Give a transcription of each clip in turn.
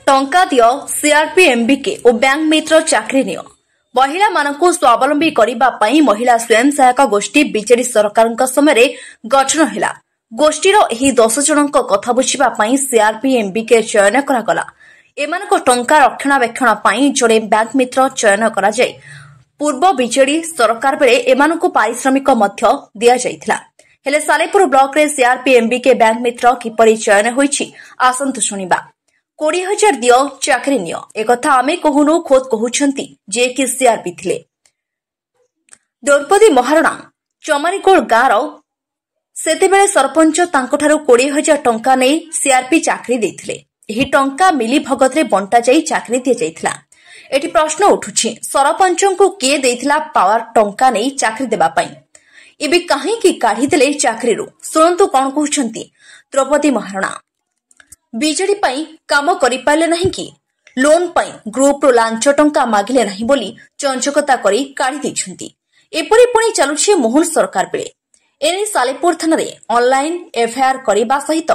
टंका दियो CRP MBK और बैंक मित्र चाकरी नियो महिला मानकु स्वावलंबी करिबा पई महिला स्वयं सहायक गोष्ठी बीजेडी सरकारक समय गठन हैला। गोष्ठीर एही 10 जनक कथा बुझिबा पई सीआरपी एमबीके चयन करागला। एमानक टंका रक्षणाबेक्षण पई जड़े बैंक मित्र चयन करा जाय। पूर्व बीजेडी सरकार बेले एमानकु पारिश्रमिक मध्य दिया जायथिला। हेले सालेपुर ब्लॉक रे सीआरपी एमबीके बैंक मित्र किपरि चयन होईछि आसंतु सुनिबा। 20,000 दियो चाकरी नियो एक कथा आमे कहूनु खोद कहउछंती जे कि सीआरपी थिले। द्रौपदी महाराणा चमारीकोल गाँर सेतेबेले सरपंच तांकोठारु 20,000 टंका नै सीआरपी चाकरी देथिले। एही टंका मिली भगत रे बंटा जाई चाकरी दिया जायथिला। एठी प्रश्न उठुछि सरपंचंकु के देथिला पावर टंका नै चाकरी देबा पई। एबे काहे कि काढी देले चाकरीरु सुनंतु कोन कहउछंती द्रौपदी महाराणा। बीजेडी पई काम करि पाले नहीं कि लोन पई ग्रुप रो लांच टंका मागिले नहीं बोली चंचकता करी काढी दैछंती। एपरि पुणी चलुछि मोहन सरकार बेले एने सालेपुर थाना रे ऑनलाइन एफआईआर करिबा सहित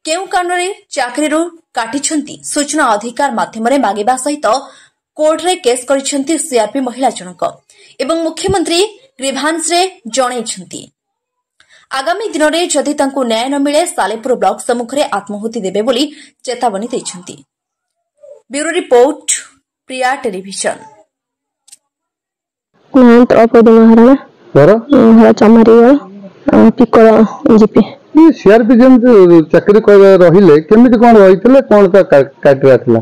केउ कारणरे चाकरीरु काटिछंती सूचना अधिकार माध्यम रे मागिबा सहित कोर्ट रे केस करिछंती सीआरपी महिला जनक एवं मुख्यमंत्री ग्रीभांस रे जणैछंती। आगामी दिन में जदि तांकु न्याय न मिले सालेपुर ब्लॉक सम्मुख में आत्माहुति देबे बोली चेतावनी दैछंती। ब्यूरो रिपोर्ट प्रिया टेलीविजन। द्रौपदी महाराणा घर चमारीगढ़ पिकल जीपी सीआरपी जेम चाकरी रहिले केमिति कोन रहितले कोन का काटरा थिला।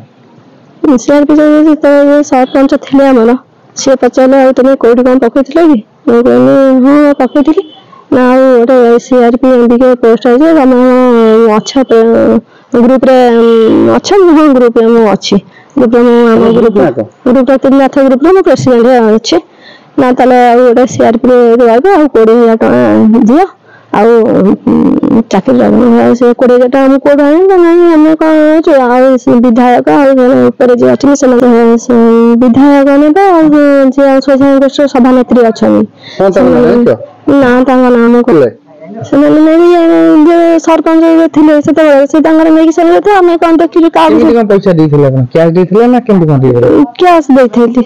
सीआरपी जे सरपंच थिले हमर से पचाले आ तमे कोडी कोन पकैथिले कि मैं कहनी हां पकैथिली ना गोटे सीआरपी एमबीके पोस्ट है हम अच्छा ग्रुप रे अच्छा हाँ ग्रुप अच्छी ग्रुप ग्रुप 3 ग्रुप रे प्रेसिडेंट अच्छे ना ताले गोटे सीआरपी रहबो आ 20,000 टका दियो आ चाकरी से 20,000 टका हम कोड आनी नहीं हम कौन आ विधायक ऊपर जे अच्छे से विधायक ने स्वयं सभानेत्री अच्छा ना नाम को सरपंच थे से पैसा कैश देथिले ना केंति कोन देथिले कैश देथिले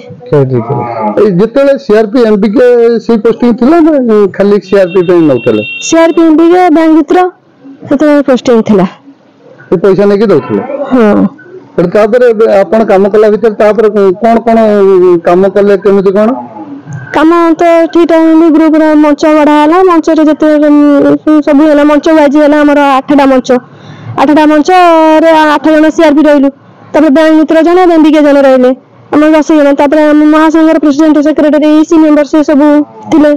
जेतेले सीआरपी एमबीके से पोस्टिंग थिला ना खाली सीआरपी पे नउतले सीआरपी एमबीके बैंक मित्र सेते पोस्टिंग थिला ए पैसा नै कि दउथिले हां पर तापर आपण काम कला भीतर तापर कोन कोन काम कले केमिति कोन काम तो ठीक टाइम ग्रुप रे मंच बढ़ाला मंच रे जते सब होला मंच बाजी होला हमर 8टा मंच रे 8 जन सीआरपी रहलु तब बैंक मित्र जने एमबीके जने रहले हम 10 जन तब हम महासंघर प्रेसिडेंट सेक्रेटरी ईसी मेंबर से सब थिले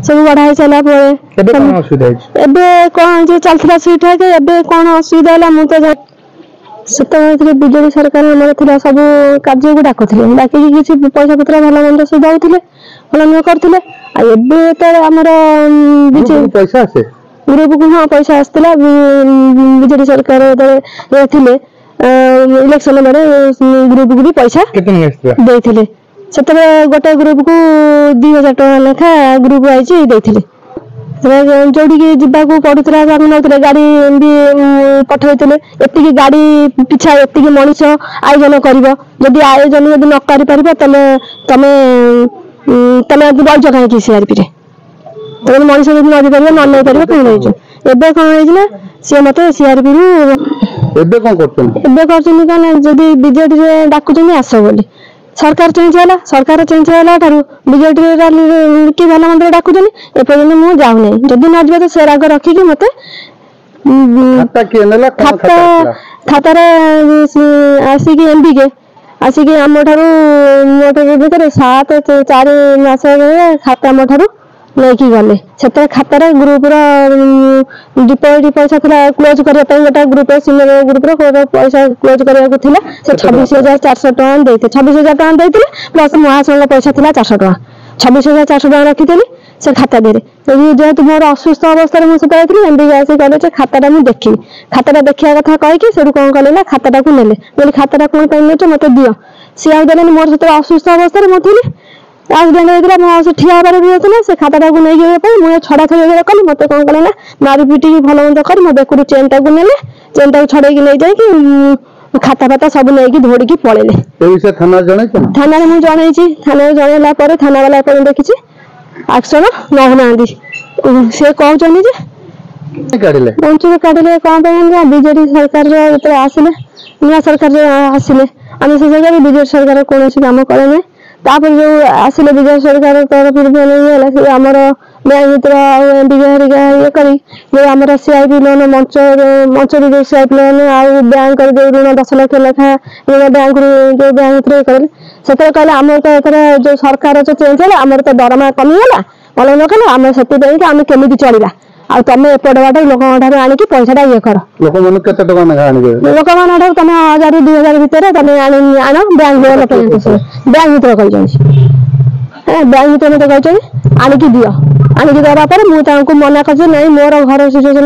सब बढ़ाई चला परे केबे कोन असुविधा है एबे कोन जे चलथला सीटा के एबे कोन असुविधा होला मु तो सतरे बीजेपी सरकार हमर थिला सब कार्य को डाकथिले बाकी किछि पैसा पत्र भला मंद से दाउथिले भला न करथिले आ एबे तो हमर बीजेपी पैसा आसे ग्रुप को हां पैसा आस्तला बीजेपी सरकार रे थिले इलेक्शन बेले ग्रुप को भी पैसा केतन आस्तला देथिले सतरे गोटे ग्रुप को 2,000 टका लेखा ग्रुप आइछि देथिले जोड़ी के जिबा को पड़ुतरा हम नउतले गाड़ी भी पठैतले एतिकी गाड़ी पिछा एतिकी मनुष्य आयोजन करिवो जदी आयोजन यदि न करि परिबो तले तमे बल जगह की सीआरपी रे तमे मनुष्य यदि न परिबो न नै परिबो कोन होइजो एबे कोन होइज ना से मते सीआरपी रु एबे कोन करछन कोन जदी बीजेडी रे डाकुचनी आसो बोली सरकार चेंज होला थारु बीजेडी रे की भला मंदिर डाकुचनी ए पर्यंत मु जाउ नै जदी न जबे तो से राग रखी कि मते खाता के नेला खाता रे आसी की एमबीके आसी की हम थारु मोटर भीतर 7-4 मास खाता मोठारु लेकी गले सेते खाता रे ग्रुप रो डिपॉजिट पैसा थला क्लोज करिया पई गोटा ग्रुप सीनियर ग्रुप रो पैसा क्लोज करिया को थिला से 26,400 टका देते 26,000 टका देथिले प्लस महासंघ पैसा थिला 400 टका 26,400 टका रखितेली से खाता दे रे जेहेतु मोर असुस्थ अवस्था रे मु से पाइथि एमबी आसी कहले जे खाताटा मु देखि खाताटा देखिया कथा कहि कि सेरु कोन कहले ना खाताटा को नेले बोली खाताटा कोन पई नेछ मते दियो से आ देले मोर से असुस्थ अवस्था रे मथिली एक्सीडेंट होइतला मो से ठिया बारे भी होतले से खाताटा को नै गए पई मु छडा छडा कली मते कोन कहले ना मारी पिटी की भलो मंद कर मो बेकुरु चेनटा को नेले चेनटा को छडे की नै जाय कि खाता फाता सब नहीं धोड़ी पड़े थाना थाना मुझे जनई थाना जनला थाना वाला देखी एक्शन नौना से कहते वंचित काटिले कौन बीजेडी सरकार आसिले नुआ सरकार आसिले आम से बीजेडी सरकार कौन कम कले तापर जो आसिले बीजेडी सरकार तरफ आमर बैंक मित्र हरिका ये कर सीआईपी लोन मंच मंच सीआईपी लोन आउ बैंक ऋण 10 लाख लेखा बैंक जो बैंक मित्र कर से कहले आम तो जो सरकार चेंज है आमर तो दरमा कमीगला भल न कले आम से आम केमी चलवा आ तुम एपट बाट लोक आणिकी पैसा ये कर लोक मैंने तुम 1000-2000 भितर तुम आण बैंक बैंक मित्र कही बैंक मित्र मत कही आणिकी दियो आणिकी देवापर मुझे मना कर मोर घर सिचुएसन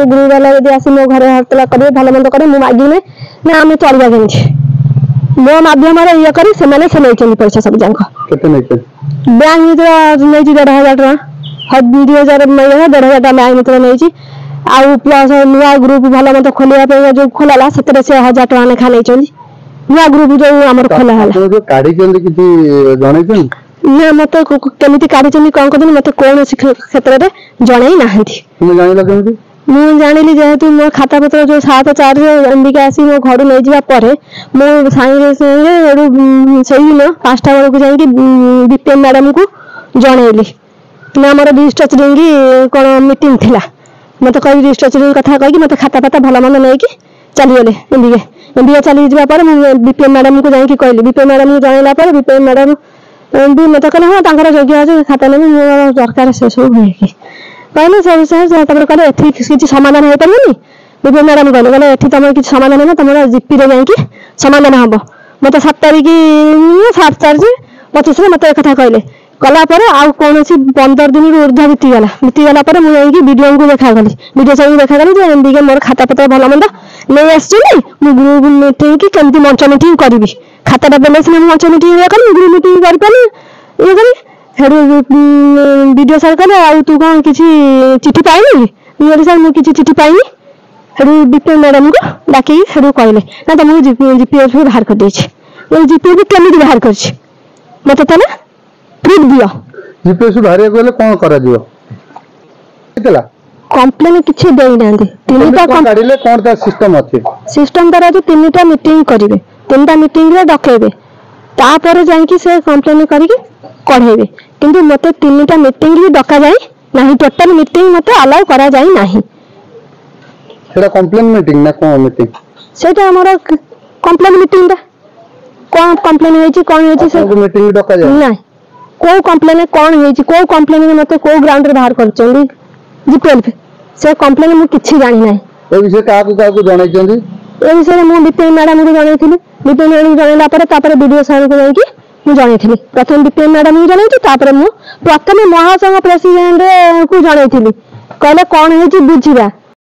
गृह वाला यदि आसी मो घर हड़ताल करेंगे भल मंद करें मुझे मागिने ना आम चलवा केमी मो मध्यम ये कर पैसा सब जाक बैंक मित्र नहीं 1500 टका 2000 1,500 टका बैंक मित्र नहीं आउ प्लस नुआ ग्रुप भल मत खोलिया जो खोला से 1000 टका लेखा नहीं नुआ ग्रुप जो आम खोला ना मत केमी काढ़ी कौन कर मत कौन क्षेत्र में जन ना मुझे जानी जेहेतु मो खाता पत्र जो 7/4 एमबीके आसी मो घर नहीं जापर मो सागे से दिन 5टा बेलू जाकि बीपीएम मैडम को जनइली ना मोर रिस्ट्रक्चरिंग कौन मीटिंग थिला मत कही रिस्ट्रक्चरिंग कथा कही मत खाता पता भल मंद नहीं चलीगले एमबीके चली जापर बीपीएम मैडम को जाकि कहली बीपीएम मैडम को जनइला बीपीएम मैडम भी मत कहले हाँ तर योग्य अच्छे खाता नेबी मोर दरकार से सब हुए कहले से विषय कहले किसी समाधान हो पारे बीपीएम मैडम कहले ये तुम किसी समाधान है तुम जीपी रे जाकि समाधान हम मत 7 तारिख 7/4 मत एक कथा कहले कलापर आउ कौन 15 दिन ऊर्ध्व बीतीगला मुझे वीडियो को देखागली वीडियो सब देखागली एमबीके मोर खाता पत्र भल मंद नहीं आसि ग्रुप मीटिंग कि केमती मंच मीटिंग करी खाताटा देने से मंच मीटिंग ग्रुप मीटिंग कर वीडियो सर कहले आ तू कौन किसी चिठी पाइनी सर मुझे चिठी पाइनी बीपीएम मैडम को डाक कहले ना तुमको जीपीएफ बाहर कर जीपीएफ केमी बाहर कर मत ना प्रूफ दियो जीपीएफ बाहर कौन कर कंप्लेन किसी सिस्टम तार 3टा मीटिंग करेंगे 3टा मीटिंग रे डकेबे तापर जाकि से कंप्लेन करके कढ़ेबे किंतु मते 3टा मीटिंग भी डका जाए नहीं टोटल मीटिंग मते अलाउ करा जाए नहीं सेटा कंप्लेन मीटिंग ना कोन मीटिंग सेटा हमर कंप्लेन मीटिंग दा कोन कंप्लेन होई कोन होई से मीटिंग डका जाए नहीं को कंप्लेन कोन होई को कंप्लेन मते को ग्राउंड रे बाहर करचंदी जीपीएफ से कंप्लेन मु किछि जानि नाही ए विषय का को जणाई चंदी ए विषय मु बीपीएम मैडम को जणाई थिली बीपीएम मैडम जनला पर वीडियो सार को जाकि मु जणाई थिली प्रथम बीपीएम मैडम को जणाई तापर मु प्रथम महासंघ प्रेसिडेंट को जणाई थिली कहले कोन होई बुझिबा